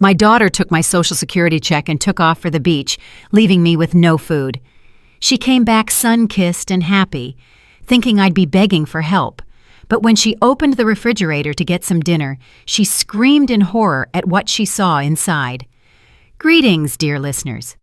My daughter took my Social Security check and took off for the beach, leaving me with no food. She came back sun-kissed and happy, thinking I'd be begging for help. But when she opened the refrigerator to get some dinner, she screamed in horror at what she saw inside. Greetings, dear listeners.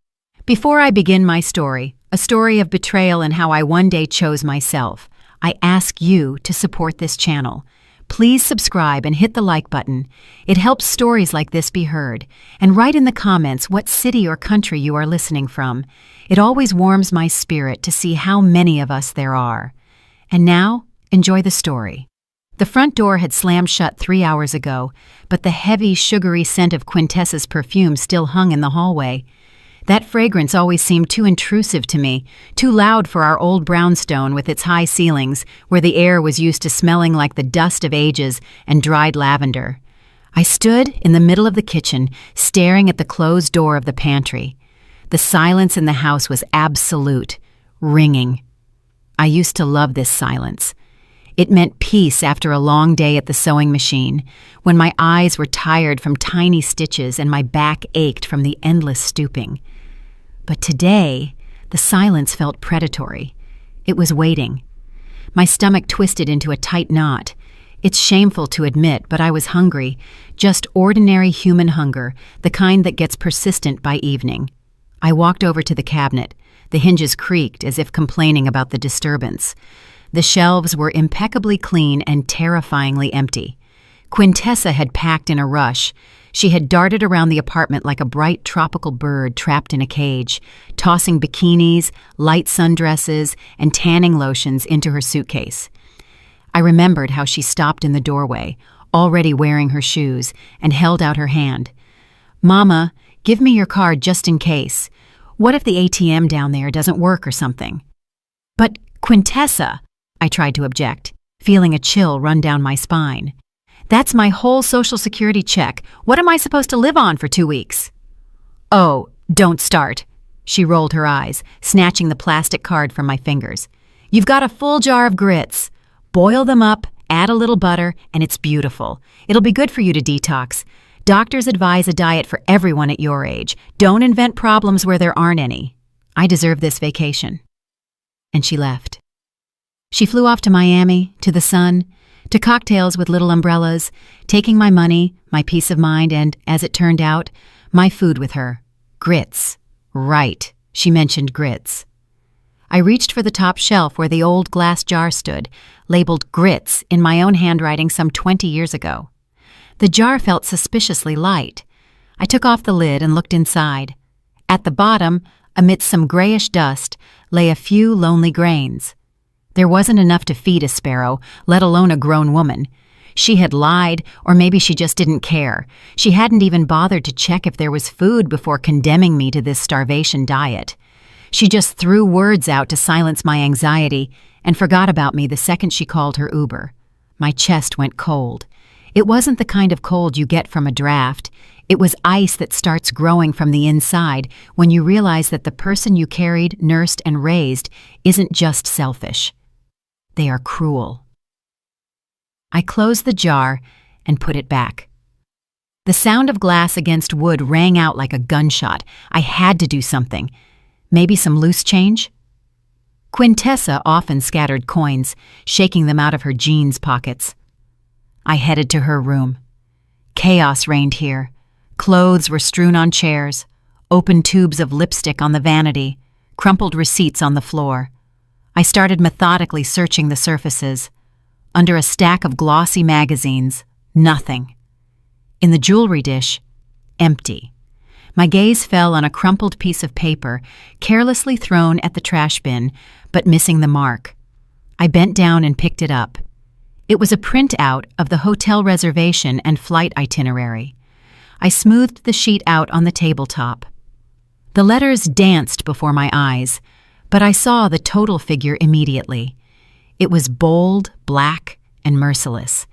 Before I begin my story, a story of betrayal and how I one day chose myself, I ask you to support this channel. Please subscribe and hit the like button. It helps stories like this be heard. And write in the comments what city or country you are listening from. It always warms my spirit to see how many of us there are. And now, enjoy the story. The front door had slammed shut 3 hours ago, but the heavy, sugary scent of Quintessa's perfume still hung in the hallway. That fragrance always seemed too intrusive to me, too loud for our old brownstone with its high ceilings, where the air was used to smelling like the dust of ages and dried lavender. I stood in the middle of the kitchen, staring at the closed door of the pantry. The silence in the house was absolute, ringing. I used to love this silence. It meant peace after a long day at the sewing machine, when my eyes were tired from tiny stitches and my back ached from the endless stooping. But today, the silence felt predatory. It was waiting. My stomach twisted into a tight knot. It's shameful to admit, but I was hungry, just ordinary human hunger, the kind that gets persistent by evening. I walked over to the cabinet. The hinges creaked as if complaining about the disturbance. The shelves were impeccably clean and terrifyingly empty. Quintessa had packed in a rush. She had darted around the apartment like a bright tropical bird trapped in a cage, tossing bikinis, light sundresses, and tanning lotions into her suitcase. I remembered how she stopped in the doorway, already wearing her shoes, and held out her hand. "Mama, give me your card just in case. What if the ATM down there doesn't work or something?" "But, Quintessa," I tried to object, feeling a chill run down my spine. "That's my whole Social Security check. What am I supposed to live on for 2 weeks?" "Oh, don't start." She rolled her eyes, snatching the plastic card from my fingers. "You've got a full jar of grits. Boil them up, add a little butter, and it's beautiful. It'll be good for you to detox. Doctors advise a diet for everyone at your age. Don't invent problems where there aren't any. I deserve this vacation." And she left. She flew off to Miami, to the sun, to cocktails with little umbrellas, taking my money, my peace of mind, and, as it turned out, my food with her. Grits. Right, she mentioned grits. I reached for the top shelf where the old glass jar stood, labeled grits in my own handwriting some 20 years ago. The jar felt suspiciously light. I took off the lid and looked inside. At the bottom, amidst some grayish dust, lay a few lonely grains. There wasn't enough to feed a sparrow, let alone a grown woman. She had lied, or maybe she just didn't care. She hadn't even bothered to check if there was food before condemning me to this starvation diet. She just threw words out to silence my anxiety and forgot about me the second she called her Uber. My chest went cold. It wasn't the kind of cold you get from a draft. It was ice that starts growing from the inside when you realize that the person you carried, nursed, and raised isn't just selfish. They are cruel. I closed the jar and put it back. The sound of glass against wood rang out like a gunshot. I had to do something. Maybe some loose change? Quintessa often scattered coins, shaking them out of her jeans pockets. I headed to her room. Chaos reigned here. Clothes were strewn on chairs, open tubes of lipstick on the vanity, crumpled receipts on the floor. I started methodically searching the surfaces. Under a stack of glossy magazines, nothing. In the jewelry dish, empty. My gaze fell on a crumpled piece of paper, carelessly thrown at the trash bin, but missing the mark. I bent down and picked it up. It was a printout of the hotel reservation and flight itinerary. I smoothed the sheet out on the tabletop. The letters danced before my eyes, but I saw the total figure immediately. It was bold, black, and merciless.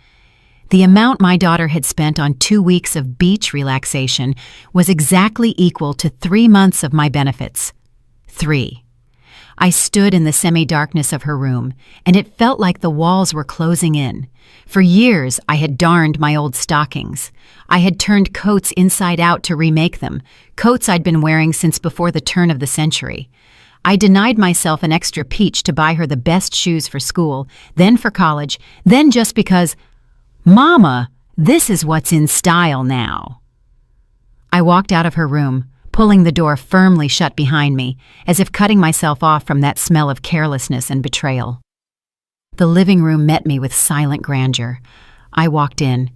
The amount my daughter had spent on 2 weeks of beach relaxation was exactly equal to 3 months of my benefits. 3. I stood in the semi-darkness of her room, and it felt like the walls were closing in. For years, I had darned my old stockings. I had turned coats inside out to remake them, coats I'd been wearing since before the turn of the century. I denied myself an extra peach to buy her the best shoes for school, then for college, then just because, "Mama, this is what's in style now." I walked out of her room, pulling the door firmly shut behind me, as if cutting myself off from that smell of carelessness and betrayal. The living room met me with silent grandeur. I walked in.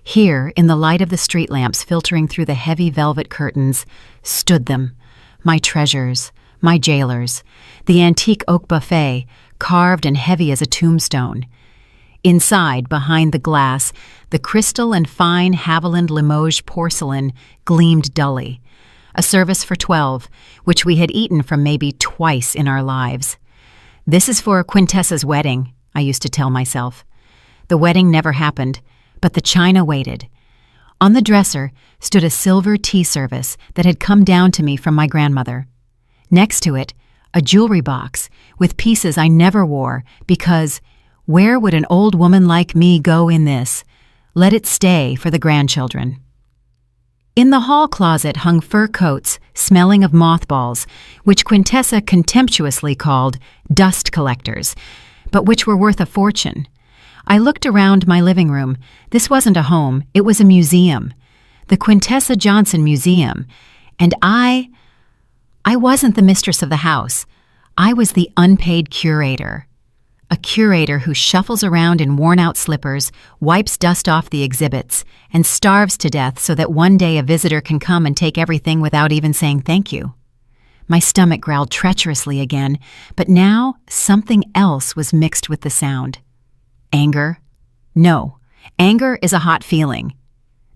Here, in the light of the street lamps filtering through the heavy velvet curtains, stood them, my treasures, my jailers, the antique oak buffet, carved and heavy as a tombstone. Inside, behind the glass, the crystal and fine Haviland Limoges porcelain gleamed dully. A service for 12, which we had eaten from maybe twice in our lives. "This is for Quintessa's wedding," I used to tell myself. The wedding never happened, but the china waited. On the dresser stood a silver tea service that had come down to me from my grandmother. Next to it, a jewelry box with pieces I never wore because where would an old woman like me go in this? Let it stay for the grandchildren. In the hall closet hung fur coats smelling of mothballs, which Quintessa contemptuously called dust collectors, but which were worth a fortune. I looked around my living room. This wasn't a home, it was a museum. The Quintessa Johnson Museum. And I wasn't the mistress of the house. I was the unpaid curator. A curator who shuffles around in worn-out slippers, wipes dust off the exhibits, and starves to death so that one day a visitor can come and take everything without even saying thank you. My stomach growled treacherously again, but now something else was mixed with the sound. Anger? No, anger is a hot feeling.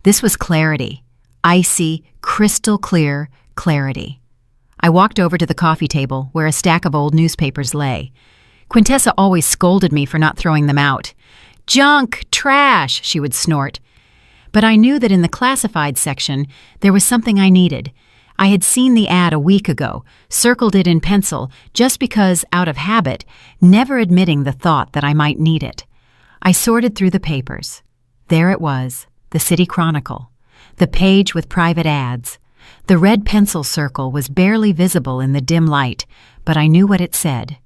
This was clarity, icy, crystal clear clarity. I walked over to the coffee table where a stack of old newspapers lay. Quintessa always scolded me for not throwing them out. "Junk! Trash!" she would snort. But I knew that in the classified section there was something I needed. I had seen the ad a week ago, circled it in pencil, just because, out of habit, never admitting the thought that I might need it. I sorted through the papers. There it was, the City Chronicle, the page with private ads. The red pencil circle was barely visible in the dim light, but I knew what it said.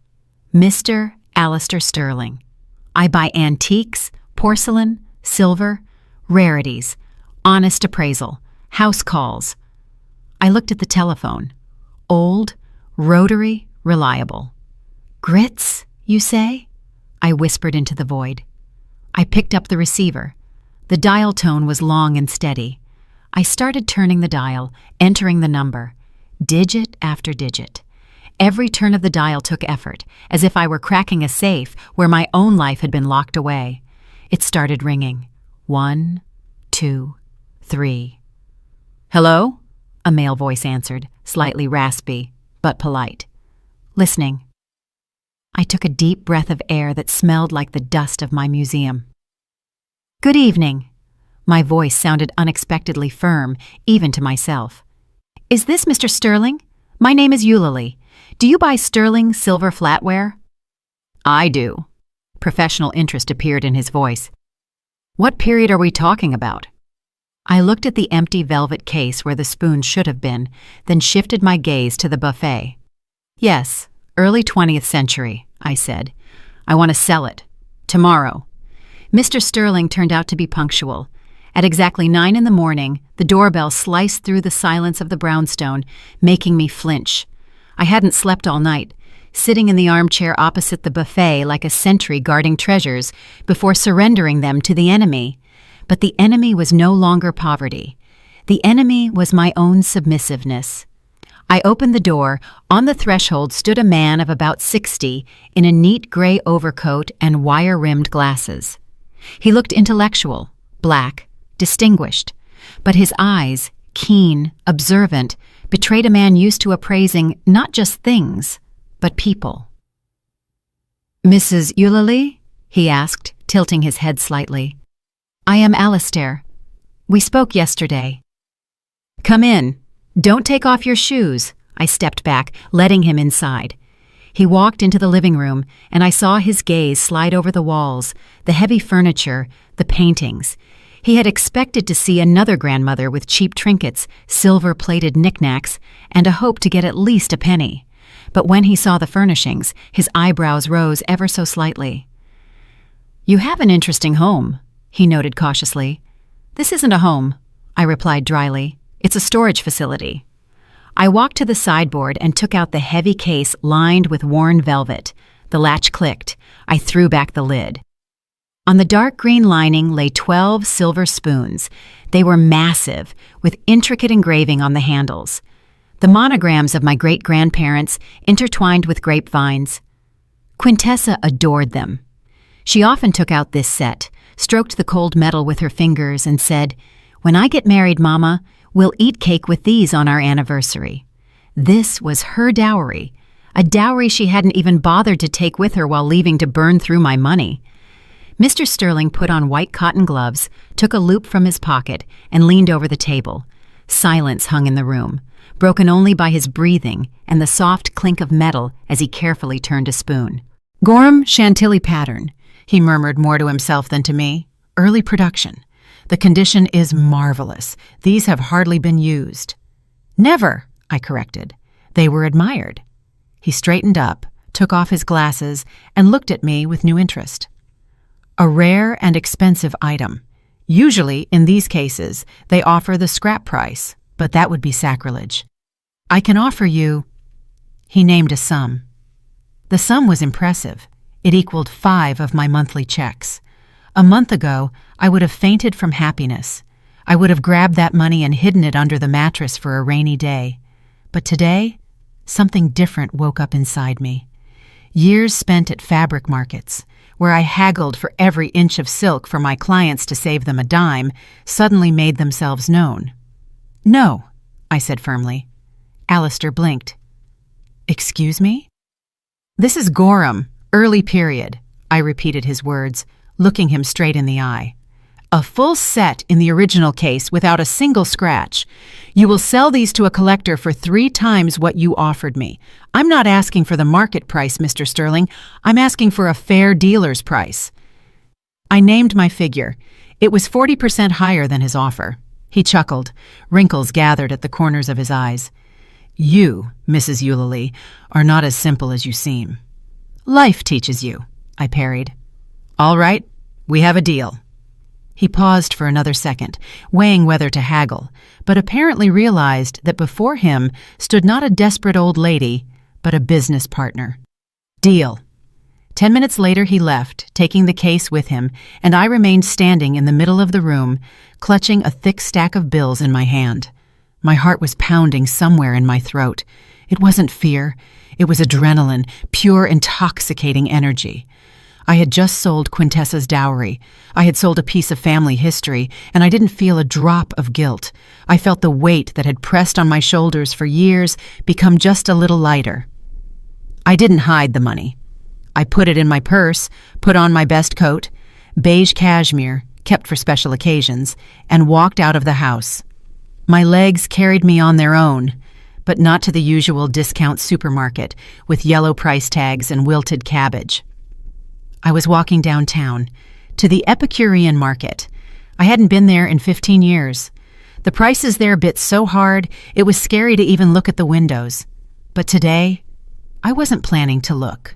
Mr. Alistair Sterling. I buy antiques, porcelain, silver, rarities, honest appraisal, house calls. I looked at the telephone. Old, rotary, reliable. "Grits, you say?" I whispered into the void. I picked up the receiver. The dial tone was long and steady. I started turning the dial, entering the number, digit after digit. Every turn of the dial took effort, as if I were cracking a safe where my own life had been locked away. It started ringing. 1, 2, 3. "Hello?" a male voice answered, slightly raspy, but polite. "Listening." I took a deep breath of air that smelled like the dust of my museum. "Good evening." My voice sounded unexpectedly firm, even to myself. "Is this Mr. Sterling? My name is Eulalie. Do you buy sterling silver flatware?" "I do." Professional interest appeared in his voice. "What period are we talking about?" I looked at the empty velvet case where the spoon should have been, then shifted my gaze to the buffet. "Yes, early 20th century," I said. "I want to sell it. Tomorrow." Mr. Sterling turned out to be punctual. At exactly 9 in the morning, the doorbell sliced through the silence of the brownstone, making me flinch. I hadn't slept all night, sitting in the armchair opposite the buffet like a sentry guarding treasures before surrendering them to the enemy. But the enemy was no longer poverty. The enemy was my own submissiveness. I opened the door. On the threshold stood a man of about 60 in a neat gray overcoat and wire-rimmed glasses. He looked intellectual, black, distinguished, but his eyes, keen, observant, betrayed a man used to appraising not just things, but people. "Mrs. Eulalie?" he asked, tilting his head slightly. "I am Alistair. We spoke yesterday." "Come in. Don't take off your shoes." I stepped back, letting him inside. He walked into the living room, and I saw his gaze slide over the walls, the heavy furniture, the paintings. He had expected to see another grandmother with cheap trinkets, silver-plated knickknacks, and a hope to get at least a penny. But when he saw the furnishings, his eyebrows rose ever so slightly. "You have an interesting home," he noted cautiously. "This isn't a home," I replied dryly. "It's a storage facility." I walked to the sideboard and took out the heavy case lined with worn velvet. The latch clicked. I threw back the lid. On the dark green lining lay 12 silver spoons. They were massive, with intricate engraving on the handles. The monograms of my great-grandparents intertwined with grapevines. Quintessa adored them. She often took out this set, stroked the cold metal with her fingers, and said, "When I get married, Mama, we'll eat cake with these on our anniversary." This was her dowry, a dowry she hadn't even bothered to take with her while leaving to burn through my money. Mr. Sterling put on white cotton gloves, took a loop from his pocket, and leaned over the table. Silence hung in the room, broken only by his breathing and the soft clink of metal as he carefully turned a spoon. "Gorham Chantilly pattern," he murmured more to himself than to me. "Early production. The condition is marvelous. These have hardly been used." "Never," I corrected. "They were admired." He straightened up, took off his glasses, and looked at me with new interest. "A rare and expensive item. Usually, in these cases, they offer the scrap price, but that would be sacrilege. I can offer you—" He named a sum. The sum was impressive. It equaled 5 of my monthly checks. A month ago, I would have fainted from happiness. I would have grabbed that money and hidden it under the mattress for a rainy day. But today, something different woke up inside me. Years spent at fabric markets, where I haggled for every inch of silk for my clients to save them a dime, suddenly made themselves known. "No," I said firmly. Alistair blinked. "Excuse me?" "This is Gorham, early period," I repeated his words, looking him straight in the eye. "A full set in the original case without a single scratch. You will sell these to a collector for 3 times what you offered me. I'm not asking for the market price, Mr. Sterling. I'm asking for a fair dealer's price." I named my figure. It was 40% higher than his offer. He chuckled. Wrinkles gathered at the corners of his eyes. "You, Mrs. Eulalie, are not as simple as you seem." "Life teaches you," I parried. "All right, we have a deal." He paused for another second, weighing whether to haggle, but apparently realized that before him stood not a desperate old lady, but a business partner. "Deal." 10 minutes later he left, taking the case with him, and I remained standing in the middle of the room, clutching a thick stack of bills in my hand. My heart was pounding somewhere in my throat. It wasn't fear. It was adrenaline, pure intoxicating energy. I had just sold Quintessa's dowry. I had sold a piece of family history, and I didn't feel a drop of guilt. I felt the weight that had pressed on my shoulders for years become just a little lighter. I didn't hide the money. I put it in my purse, put on my best coat, beige cashmere, kept for special occasions, and walked out of the house. My legs carried me on their own, but not to the usual discount supermarket with yellow price tags and wilted cabbage. I was walking downtown, to the Epicurean market. I hadn't been there in 15 years. The prices there bit so hard, it was scary to even look at the windows. But today, I wasn't planning to look.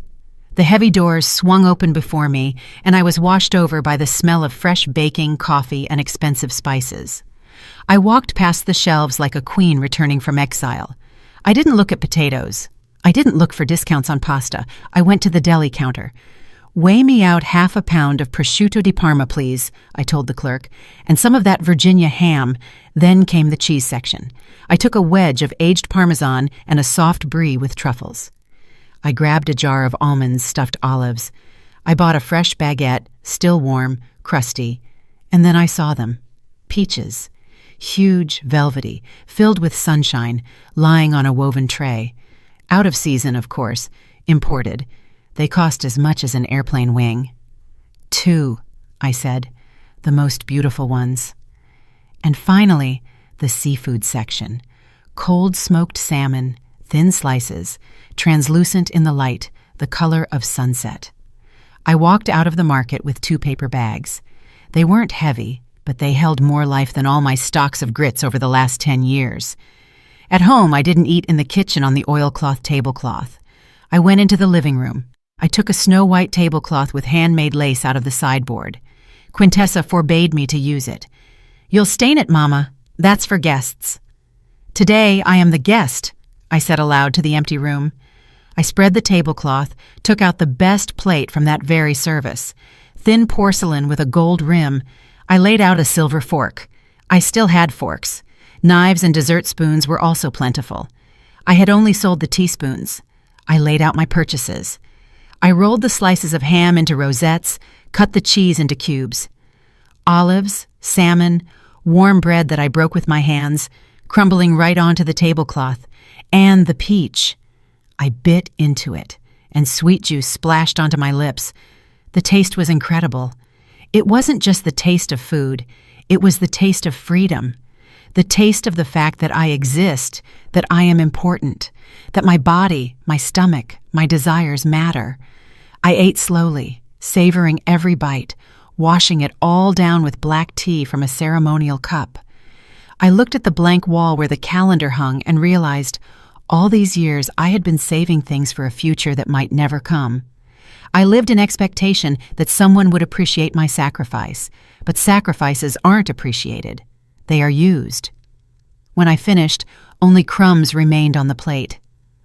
The heavy doors swung open before me, and I was washed over by the smell of fresh baking, coffee, and expensive spices. I walked past the shelves like a queen returning from exile. I didn't look at potatoes. I didn't look for discounts on pasta. I went to the deli counter. "Weigh me out 1/2 pound of prosciutto di Parma, please," I told the clerk, "and some of that Virginia ham." Then came the cheese section. I took a wedge of aged Parmesan and a soft brie with truffles. I grabbed a jar of almonds stuffed olives. I bought a fresh baguette, still warm, crusty, and then I saw them. Peaches. Huge, velvety, filled with sunshine, lying on a woven tray. Out of season, of course, imported. They cost as much as an airplane wing. 2, I said, the most beautiful ones. And finally, the seafood section. Cold smoked salmon, thin slices, translucent in the light, the color of sunset. I walked out of the market with 2 paper bags. They weren't heavy, but they held more life than all my stocks of grits over the last 10 years. At home, I didn't eat in the kitchen on the oilcloth tablecloth. I went into the living room. I took a snow-white tablecloth with handmade lace out of the sideboard. Quintessa forbade me to use it. "You'll stain it, Mama. That's for guests." "Today I am the guest," I said aloud to the empty room. I spread the tablecloth, took out the best plate from that very service. Thin porcelain with a gold rim. I laid out a silver fork. I still had forks. Knives and dessert spoons were also plentiful. I had only sold the teaspoons. I laid out my purchases. I rolled the slices of ham into rosettes, cut the cheese into cubes. Olives, salmon, warm bread that I broke with my hands, crumbling right onto the tablecloth, and the peach. I bit into it, and sweet juice splashed onto my lips. The taste was incredible. It wasn't just the taste of food, it was the taste of freedom. The taste of the fact that I exist, that I am important, that my body, my stomach, my desires matter. I ate slowly, savoring every bite, washing it all down with black tea from a ceremonial cup. I looked at the blank wall where the calendar hung and realized all these years I had been saving things for a future that might never come. I lived in expectation that someone would appreciate my sacrifice, but sacrifices aren't appreciated. They are used. When I finished, only crumbs remained on the plate.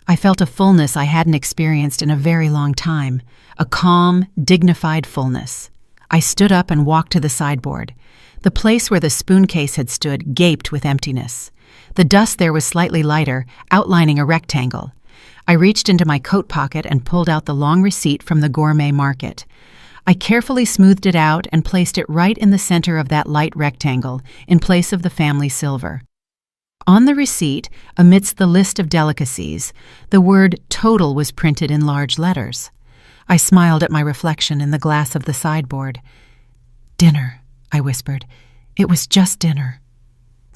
I felt a fullness I hadn't experienced in a very long time, a calm, dignified fullness. I stood up and walked to the sideboard. The place where the spoon case had stood gaped with emptiness. The dust there was slightly lighter, outlining a rectangle. I reached into my coat pocket and pulled out the long receipt from the gourmet market. I carefully smoothed it out and placed it right in the center of that light rectangle, in place of the family silver. On the receipt, amidst the list of delicacies, the word "total" was printed in large letters. I smiled at my reflection in the glass of the sideboard. "Dinner," I whispered. "It was just dinner."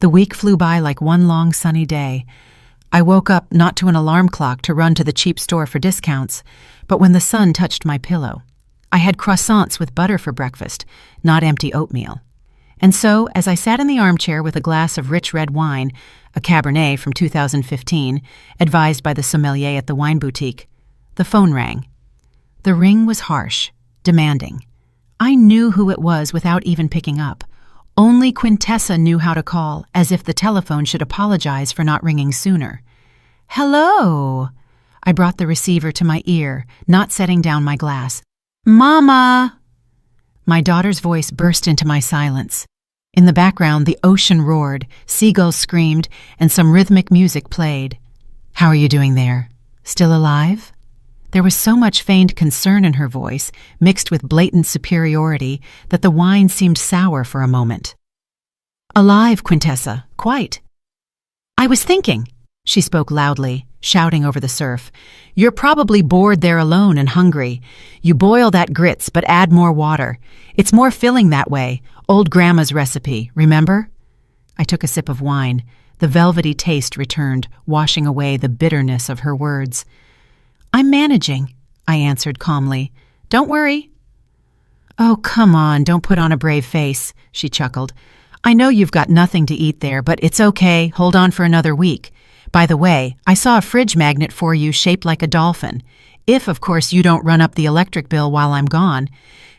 The week flew by like one long sunny day. I woke up not to an alarm clock to run to the cheap store for discounts, but when the sun touched my pillow. I had croissants with butter for breakfast, not empty oatmeal. And so, as I sat in the armchair with a glass of rich red wine, a Cabernet from 2015, advised by the sommelier at the wine boutique, the phone rang. The ring was harsh, demanding. I knew who it was without even picking up. Only Quintessa knew how to call, as if the telephone should apologize for not ringing sooner. "Hello!" I brought the receiver to my ear, not setting down my glass. "Mama!" My daughter's voice burst into my silence. In the background, the ocean roared, seagulls screamed, and some rhythmic music played. "How are you doing there? Still alive?" There was so much feigned concern in her voice, mixed with blatant superiority, that the wine seemed sour for a moment. "Alive, Quintessa, quite." "I was thinking," she spoke loudly, shouting over the surf. "You're probably bored there alone and hungry. You boil that grits, but add more water. It's more filling that way. Old Grandma's recipe, remember?" I took a sip of wine. The velvety taste returned, washing away the bitterness of her words. "I'm managing," I answered calmly. "Don't worry." "Oh, come on, don't put on a brave face," she chuckled. "I know you've got nothing to eat there, but it's okay. Hold on for another week. By the way, I saw a fridge magnet for you shaped like a dolphin. If, of course, you don't run up the electric bill while I'm gone.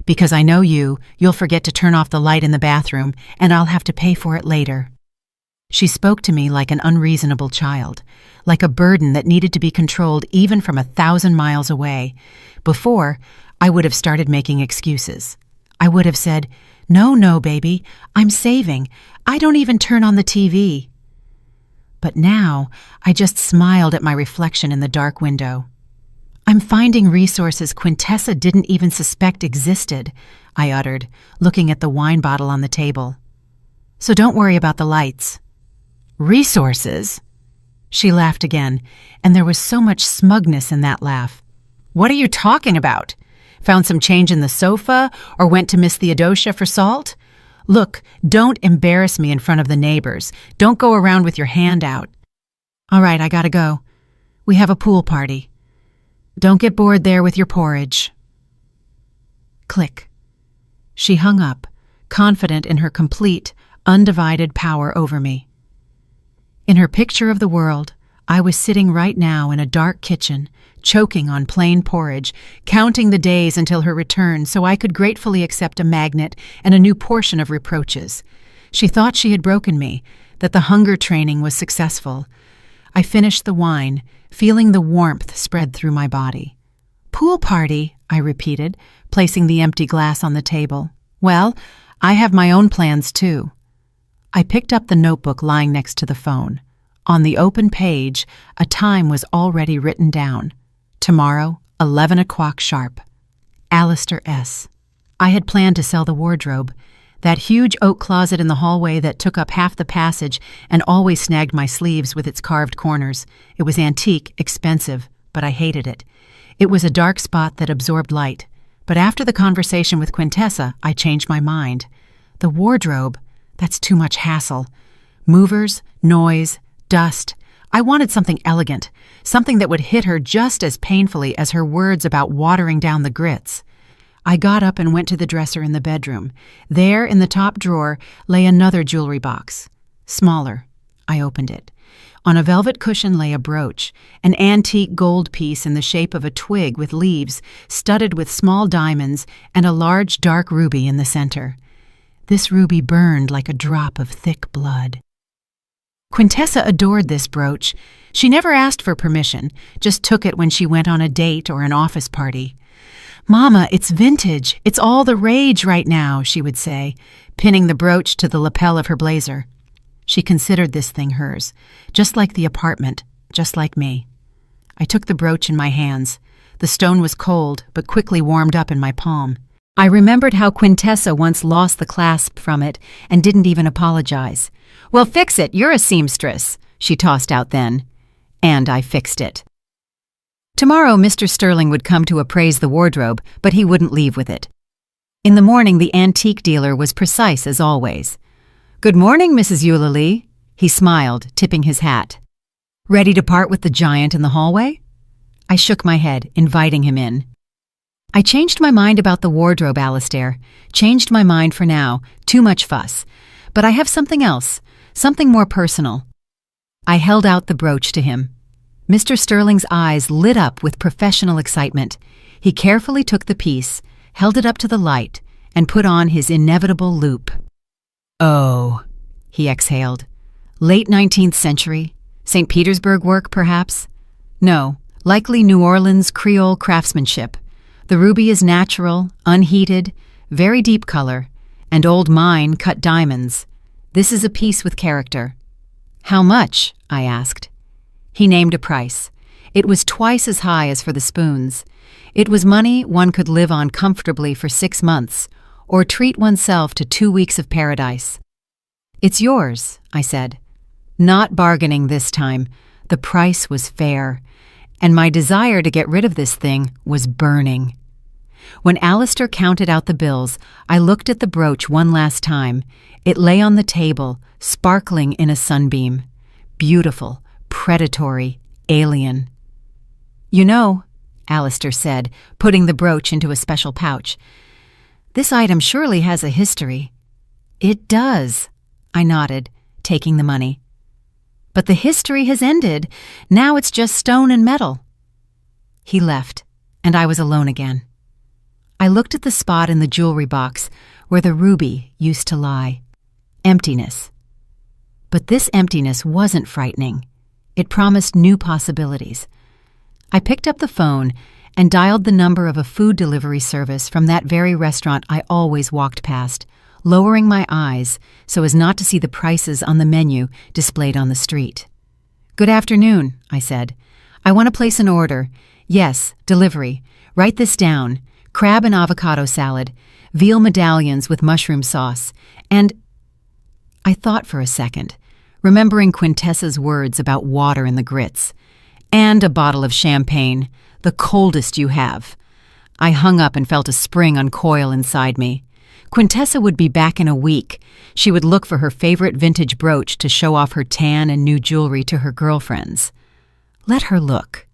Because I know you'll forget to turn off the light in the bathroom, and I'll have to pay for it later." She spoke to me like an unreasonable child, like a burden that needed to be controlled even from 1,000 miles away. Before, I would have started making excuses. I would have said, No, baby, I'm saving. I don't even turn on the TV." But now, I just smiled at my reflection in the dark window. "I'm finding resources Quintessa didn't even suspect existed," I uttered, looking at the wine bottle on the table. "So don't worry about the lights." "Resources?" She laughed again, and there was so much smugness in that laugh. "What are you talking about? Found some change in the sofa, or went to Miss Theodosia for salt? Look, don't embarrass me in front of the neighbors. Don't go around with your hand out." "All right, I gotta go." We have a pool party. Don't get bored there with your porridge. Click. She hung up, confident in her complete, undivided power over me. In her picture of the world, I was sitting right now in a dark kitchen, choking on plain porridge, counting the days until her return so I could gratefully accept a magnet and a new portion of reproaches. She thought she had broken me, that the hunger training was successful. I finished the wine, feeling the warmth spread through my body. Pool party, I repeated, placing the empty glass on the table. Well, I have my own plans too. I picked up the notebook lying next to the phone. On the open page, a time was already written down. Tomorrow, 11 o'clock sharp. Alistair S. I had planned to sell the wardrobe, that huge oak closet in the hallway that took up half the passage and always snagged my sleeves with its carved corners. It was antique, expensive, but I hated it. It was a dark spot that absorbed light. But after the conversation with Quintessa, I changed my mind. The wardrobe, that's too much hassle. Movers, noise, dust. I wanted something elegant, something that would hit her just as painfully as her words about watering down the grits. I got up and went to the dresser in the bedroom. There, in the top drawer, lay another jewelry box. Smaller. I opened it. On a velvet cushion lay a brooch, an antique gold piece in the shape of a twig with leaves, studded with small diamonds, and a large dark ruby in the center. This ruby burned like a drop of thick blood. Quintessa adored this brooch. She never asked for permission, just took it when she went on a date or an office party. "Mama, it's vintage. It's all the rage right now," she would say, pinning the brooch to the lapel of her blazer. She considered this thing hers, just like the apartment, just like me. I took the brooch in my hands. The stone was cold, but quickly warmed up in my palm. I remembered how Quintessa once lost the clasp from it and didn't even apologize. "Well, fix it. You're a seamstress," she tossed out then. And I fixed it. Tomorrow, Mr. Sterling would come to appraise the wardrobe, but he wouldn't leave with it. In the morning, the antique dealer was precise as always. "Good morning, Mrs. Eulalie." He smiled, tipping his hat. "Ready to part with the giant in the hallway?" I shook my head, inviting him in. "I changed my mind about the wardrobe, Alistair. Changed my mind for now. Too much fuss. But I have something else, something more personal." I held out the brooch to him. Mr. Sterling's eyes lit up with professional excitement. He carefully took the piece, held it up to the light, and put on his inevitable loupe. "Oh," he exhaled. "Late 19th century? St. Petersburg work, perhaps?" "No, likely New Orleans Creole craftsmanship. The ruby is natural, unheated, very deep color, and old mine cut diamonds. This is a piece with character." "How much?" I asked. He named a price. It was twice as high as for the spoons. It was money one could live on comfortably for 6 months, or treat oneself to 2 weeks of paradise. "It's yours," I said. Not bargaining this time. The price was fair, and my desire to get rid of this thing was burning. When Alistair counted out the bills, I looked at the brooch one last time. It lay on the table, sparkling in a sunbeam. Beautiful, predatory, alien. "You know," Alistair said, putting the brooch into a special pouch, "this item surely has a history." "It does," I nodded, taking the money. "But the history has ended. Now it's just stone and metal." He left, and I was alone again. I looked at the spot in the jewelry box where the ruby used to lie. Emptiness. But this emptiness wasn't frightening. It promised new possibilities. I picked up the phone and dialed the number of a food delivery service from that very restaurant I always walked past, lowering my eyes so as not to see the prices on the menu displayed on the street. "Good afternoon," I said. "I want to place an order. Yes, delivery. Write this down. Crab and avocado salad, veal medallions with mushroom sauce, and—" I thought for a second, remembering Quintessa's words about water in the grits. "And a bottle of champagne, the coldest you have." I hung up and felt a spring uncoil inside me. Quintessa would be back in a week. She would look for her favorite vintage brooch to show off her tan and new jewelry to her girlfriends. Let her look.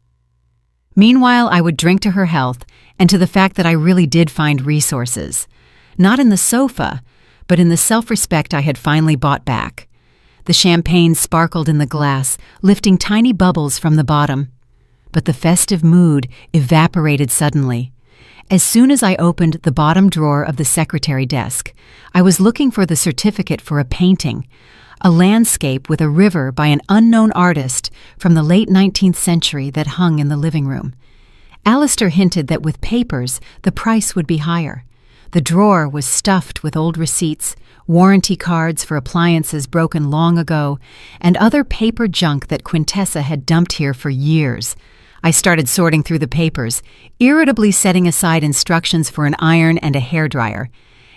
Meanwhile, I would drink to her health and to the fact that I really did find resources. Not in the sofa, but in the self-respect I had finally bought back. The champagne sparkled in the glass, lifting tiny bubbles from the bottom. But the festive mood evaporated suddenly. As soon as I opened the bottom drawer of the secretary desk, I was looking for the certificate for a painting, a landscape with a river by an unknown artist from the late 19th century that hung in the living room. Alistair hinted that with papers, the price would be higher. The drawer was stuffed with old receipts, warranty cards for appliances broken long ago, and other paper junk that Quintessa had dumped here for years. I started sorting through the papers, irritably setting aside instructions for an iron and a hairdryer.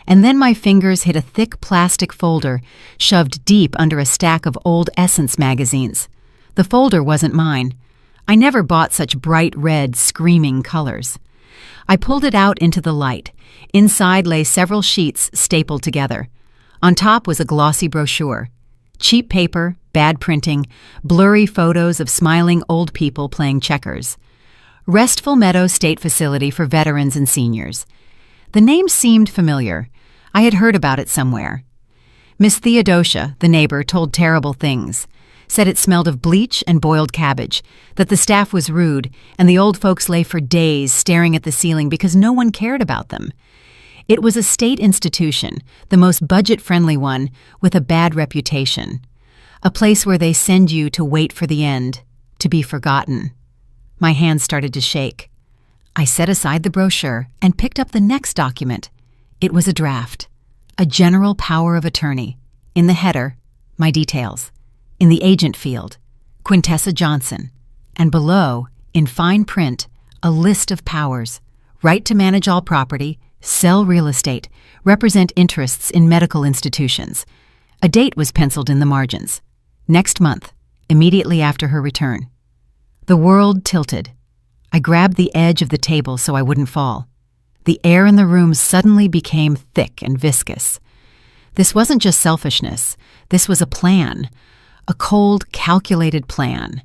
And then my fingers hit a thick plastic folder shoved deep under a stack of old Essence magazines. The folder wasn't mine. I never bought such bright red, screaming colors. I pulled it out into the light. Inside lay several sheets stapled together. On top was a glossy brochure. Cheap paper, bad printing, blurry photos of smiling old people playing checkers. Restful Meadow State Facility for Veterans and Seniors. The name seemed familiar. I had heard about it somewhere. Miss Theodosia, the neighbor, told terrible things. Said it smelled of bleach and boiled cabbage, that the staff was rude, and the old folks lay for days staring at the ceiling because no one cared about them. It was a state institution, the most budget-friendly one, with a bad reputation. A place where they send you to wait for the end, to be forgotten. My hands started to shake. I set aside the brochure and picked up the next document. It was a draft. A general power of attorney. In the header, my details. In the agent field, Quintessa Johnson. And below, in fine print, a list of powers. Right to manage all property, sell real estate, represent interests in medical institutions. A date was penciled in the margins. Next month, immediately after her return. The world tilted. I grabbed the edge of the table so I wouldn't fall. The air in the room suddenly became thick and viscous. This wasn't just selfishness. This was a plan. A cold, calculated plan.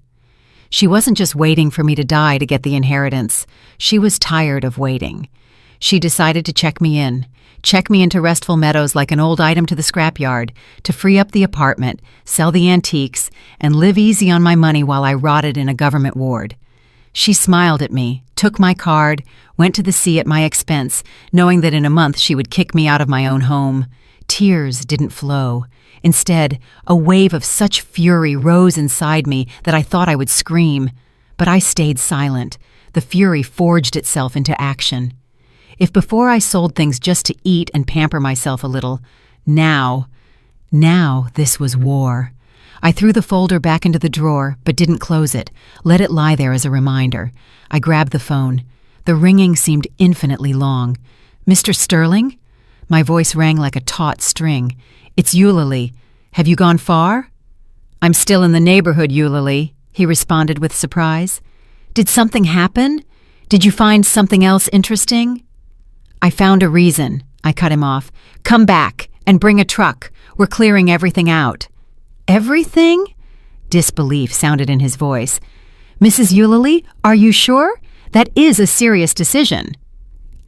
She wasn't just waiting for me to die to get the inheritance. She was tired of waiting. She decided to check me into Restful Meadows like an old item to the scrapyard, to free up the apartment, sell the antiques, and live easy on my money while I rotted in a government ward. She smiled at me, took my card, went to the sea at my expense, knowing that in a month she would kick me out of my own home. Tears didn't flow. Instead, a wave of such fury rose inside me that I thought I would scream. But I stayed silent. The fury forged itself into action. If before I sold things just to eat and pamper myself a little, now this was war. I threw the folder back into the drawer, but didn't close it, let it lie there as a reminder. I grabbed the phone. The ringing seemed infinitely long. "Mr. Sterling?" My voice rang like a taut string. "It's Eulalie. Have you gone far?" "I'm still in the neighborhood, Eulalie," he responded with surprise. "Did something happen? Did you find something else interesting?" "I found a reason," I cut him off. "Come back and bring a truck. We're clearing everything out." "Everything?" Disbelief sounded in his voice. "Mrs. Eulalie, are you sure? That is a serious decision."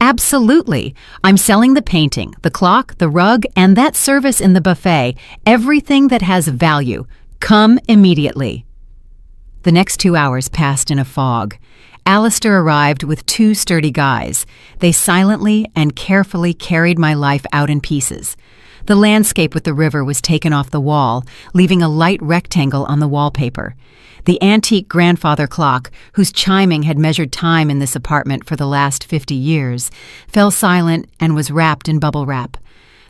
"Absolutely. I'm selling the painting, the clock, the rug, and that service in the buffet, everything that has value. Come immediately." The next 2 hours passed in a fog. Alistair arrived with 2 sturdy guys. They silently and carefully carried my life out in pieces. The landscape with the river was taken off the wall, leaving a light rectangle on the wallpaper. The antique grandfather clock, whose chiming had measured time in this apartment for the last 50 years, fell silent and was wrapped in bubble wrap.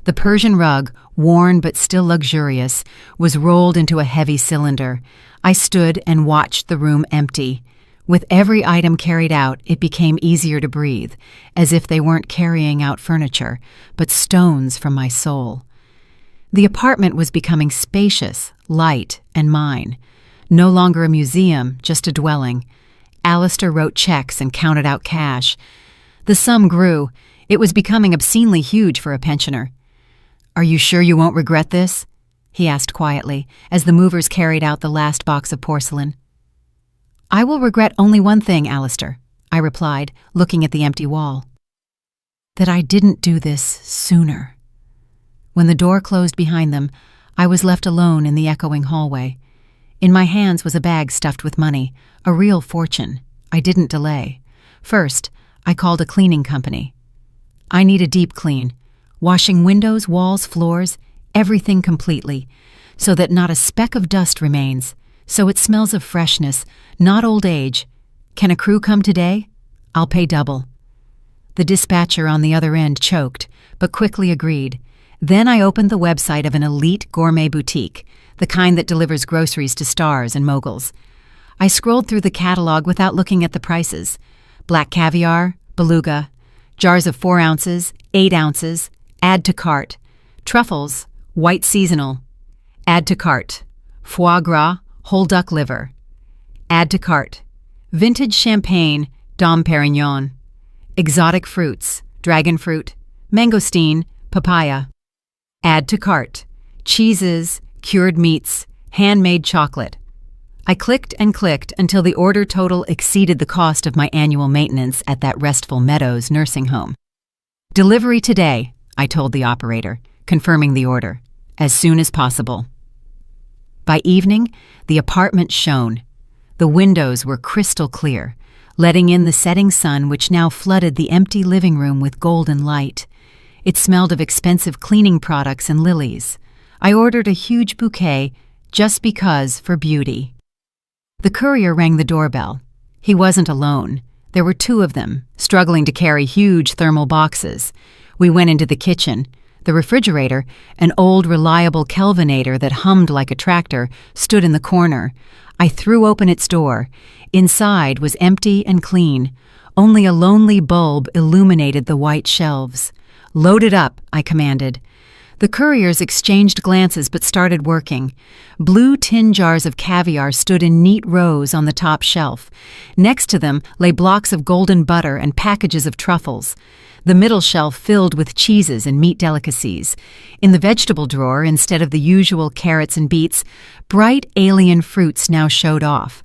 The Persian rug, worn but still luxurious, was rolled into a heavy cylinder. I stood and watched the room empty. With every item carried out, it became easier to breathe, as if they weren't carrying out furniture, but stones from my soul. The apartment was becoming spacious, light, and mine. No longer a museum, just a dwelling. Alistair wrote checks and counted out cash. The sum grew. It was becoming obscenely huge for a pensioner. "Are you sure you won't regret this?" he asked quietly, as the movers carried out the last box of porcelain. "I will regret only one thing, Alistair," I replied, looking at the empty wall. "That I didn't do this sooner." When the door closed behind them, I was left alone in the echoing hallway. In my hands was a bag stuffed with money, a real fortune. I didn't delay. First, I called a cleaning company. "I need a deep clean, washing windows, walls, floors, everything completely, so that not a speck of dust remains, so it smells of freshness, not old age. Can a crew come today? I'll pay double." The dispatcher on the other end choked, but quickly agreed. Then I opened the website of an elite gourmet boutique, the kind that delivers groceries to stars and moguls. I scrolled through the catalog without looking at the prices. Black caviar, beluga, jars of 4 ounces, 8 ounces, add to cart. Truffles, white seasonal, add to cart. Foie gras, whole duck liver, add to cart. Vintage champagne, Dom Perignon. Exotic fruits, dragon fruit, mangosteen, papaya, add to cart. Cheeses, cured meats, handmade chocolate. I clicked and clicked until the order total exceeded the cost of my annual maintenance at that Restful Meadows nursing home. "Delivery today," I told the operator, confirming the order, "as soon as possible." By evening, the apartment shone. The windows were crystal clear, letting in the setting sun which now flooded the empty living room with golden light. It smelled of expensive cleaning products and lilies. I ordered a huge bouquet just because for beauty. The courier rang the doorbell. He wasn't alone. There were 2 of them, struggling to carry huge thermal boxes. We went into the kitchen. The refrigerator, an old reliable Kelvinator that hummed like a tractor, stood in the corner. I threw open its door. Inside was empty and clean. Only a lonely bulb illuminated the white shelves. "Load it up," I commanded. The couriers exchanged glances but started working. Blue tin jars of caviar stood in neat rows on the top shelf. Next to them lay blocks of golden butter and packages of truffles. The middle shelf filled with cheeses and meat delicacies. In the vegetable drawer, instead of the usual carrots and beets, bright alien fruits now showed off.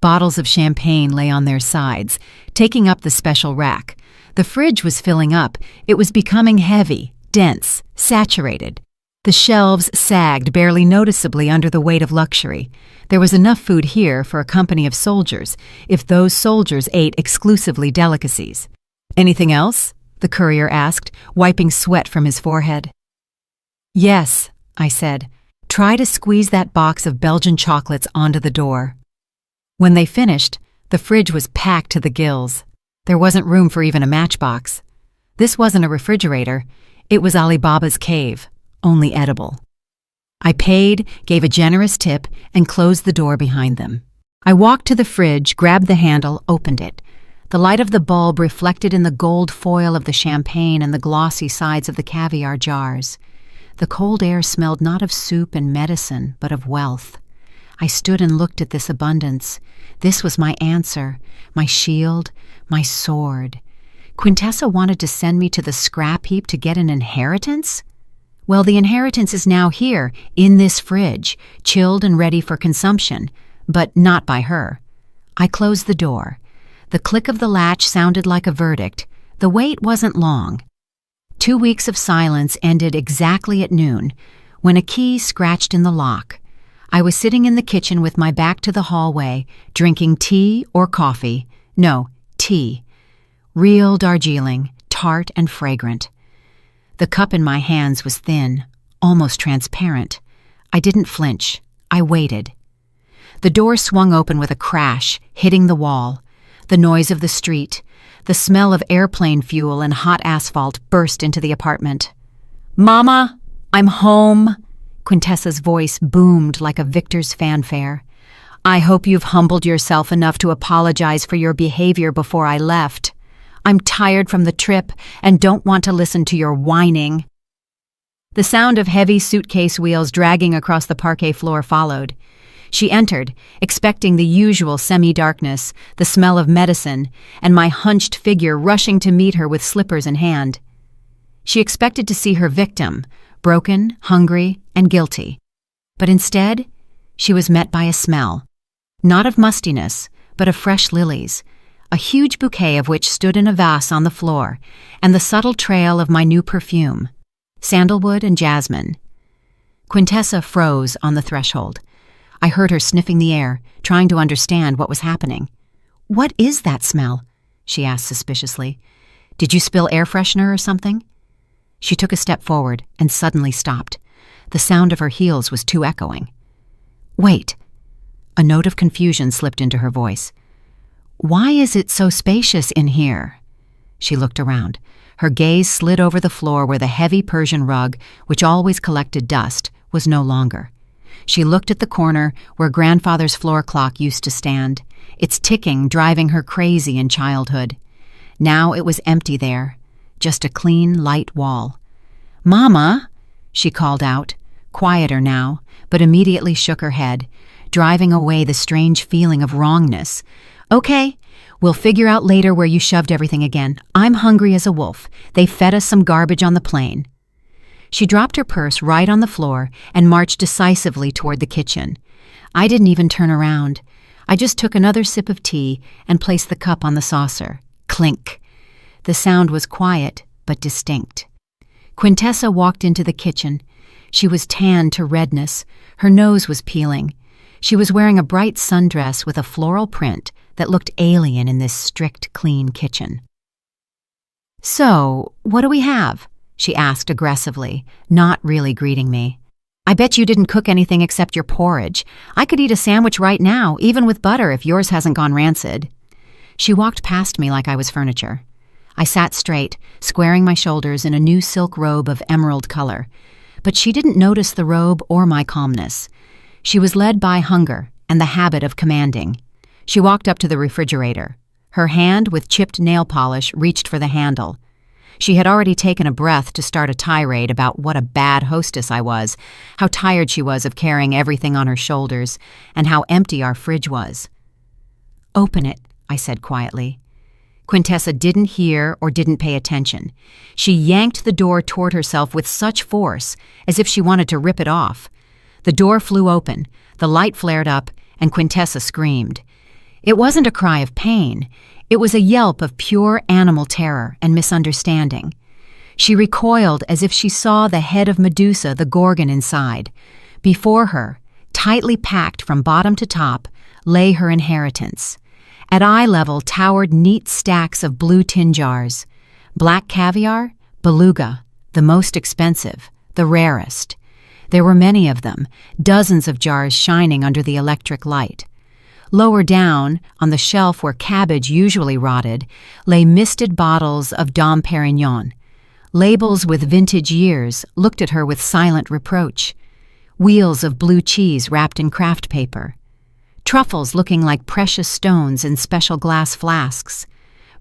Bottles of champagne lay on their sides, taking up the special rack. The fridge was filling up. It was becoming heavy, dense, saturated. The shelves sagged barely noticeably under the weight of luxury. There was enough food here for a company of soldiers, if those soldiers ate exclusively delicacies. "Anything else?" the courier asked, wiping sweat from his forehead. "Yes," I said. "Try to squeeze that box of Belgian chocolates onto the door." When they finished, the fridge was packed to the gills. There wasn't room for even a matchbox. This wasn't a refrigerator. It was Alibaba's cave, only edible. I paid, gave a generous tip, and closed the door behind them. I walked to the fridge, grabbed the handle, opened it. The light of the bulb reflected in the gold foil of the champagne and the glossy sides of the caviar jars. The cold air smelled not of soup and medicine, but of wealth. I stood and looked at this abundance. This was my answer, my shield, my sword. Quintessa wanted to send me to the scrap heap to get an inheritance? Well, the inheritance is now here, in this fridge, chilled and ready for consumption, but not by her. I closed the door. The click of the latch sounded like a verdict. The wait wasn't long. 2 weeks of silence ended exactly at noon, when a key scratched in the lock. I was sitting in the kitchen with my back to the hallway, drinking tea or coffee. No, tea. Real Darjeeling, tart and fragrant. The cup in my hands was thin, almost transparent. I didn't flinch. I waited. The door swung open with a crash, hitting the wall. The noise of the street, the smell of airplane fuel and hot asphalt burst into the apartment. "Mama, I'm home." Quintessa's voice boomed like a victor's fanfare. "I hope you've humbled yourself enough to apologize for your behavior before I left. I'm tired from the trip and don't want to listen to your whining." The sound of heavy suitcase wheels dragging across the parquet floor followed. She entered, expecting the usual semi-darkness, the smell of medicine, and my hunched figure rushing to meet her with slippers in hand. She expected to see her victim, broken, hungry, and guilty. But instead, she was met by a smell, not of mustiness, but of fresh lilies, a huge bouquet of which stood in a vase on the floor, and the subtle trail of my new perfume, sandalwood and jasmine. Quintessa froze on the threshold. I heard her sniffing the air, trying to understand what was happening. "What is that smell?" she asked suspiciously. "Did you spill air freshener or something?" She took a step forward and suddenly stopped. The sound of her heels was too echoing. "Wait." A note of confusion slipped into her voice. "Why is it so spacious in here?" She looked around. Her gaze slid over the floor where the heavy Persian rug, which always collected dust, was no longer. She looked at the corner where grandfather's floor clock used to stand, its ticking driving her crazy in childhood. Now it was empty there, just a clean, light wall. "Mama!" she called out, quieter now, but immediately shook her head, driving away the strange feeling of wrongness. "Okay, we'll figure out later where you shoved everything again. I'm hungry as a wolf. They fed us some garbage on the plane." She dropped her purse right on the floor and marched decisively toward the kitchen. I didn't even turn around. I just took another sip of tea and placed the cup on the saucer. Clink. The sound was quiet but distinct. Quintessa walked into the kitchen. She was tanned to redness. Her nose was peeling. She was wearing a bright sundress with a floral print that looked alien in this strict, clean kitchen. "So, what do we have?" she asked aggressively, not really greeting me. "I bet you didn't cook anything except your porridge. I could eat a sandwich right now, even with butter, if yours hasn't gone rancid." She walked past me like I was furniture. I sat straight, squaring my shoulders in a new silk robe of emerald color. But she didn't notice the robe or my calmness. She was led by hunger and the habit of commanding. She walked up to the refrigerator. Her hand, with chipped nail polish, reached for the handle. She had already taken a breath to start a tirade about what a bad hostess I was, how tired she was of carrying everything on her shoulders, and how empty our fridge was. "Open it," I said quietly. Quintessa didn't hear or didn't pay attention. She yanked the door toward herself with such force, as if she wanted to rip it off. The door flew open, the light flared up, and Quintessa screamed. It wasn't a cry of pain. It was a yelp of pure animal terror and misunderstanding. She recoiled as if she saw the head of Medusa, the Gorgon, inside. Before her, tightly packed from bottom to top, lay her inheritance. At eye level towered neat stacks of blue tin jars. Black caviar, beluga, the most expensive, the rarest. There were many of them, dozens of jars shining under the electric light. Lower down, on the shelf where cabbage usually rotted, lay misted bottles of Dom Perignon. Labels with vintage years looked at her with silent reproach. Wheels of blue cheese wrapped in craft paper. Truffles looking like precious stones in special glass flasks.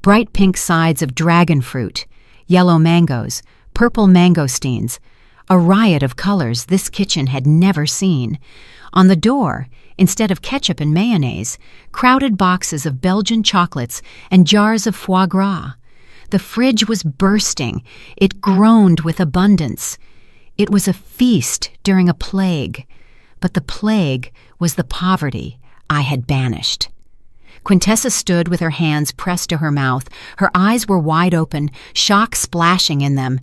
Bright pink sides of dragon fruit, yellow mangoes, purple mangosteens. A riot of colors this kitchen had never seen. On the door, instead of ketchup and mayonnaise, crowded boxes of Belgian chocolates and jars of foie gras. The fridge was bursting. It groaned with abundance. It was a feast during a plague, but the plague was the poverty I had banished. Quintessa stood with her hands pressed to her mouth. Her eyes were wide open, shock splashing in them.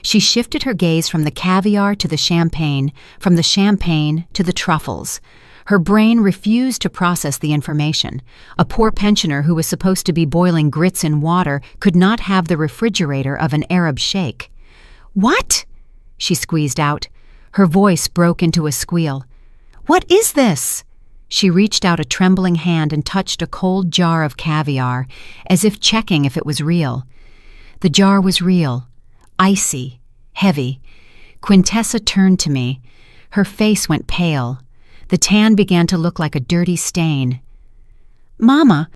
She shifted her gaze from the caviar to the champagne, from the champagne to the truffles. Her brain refused to process the information. A poor pensioner who was supposed to be boiling grits in water could not have the refrigerator of an Arab sheikh. "What?" she squeezed out. Her voice broke into a squeal. "What is this?" She reached out a trembling hand and touched a cold jar of caviar, as if checking if it was real. The jar was real, icy, heavy. Quintessa turned to me. Her face went pale. The tan began to look like a dirty stain. "Mama,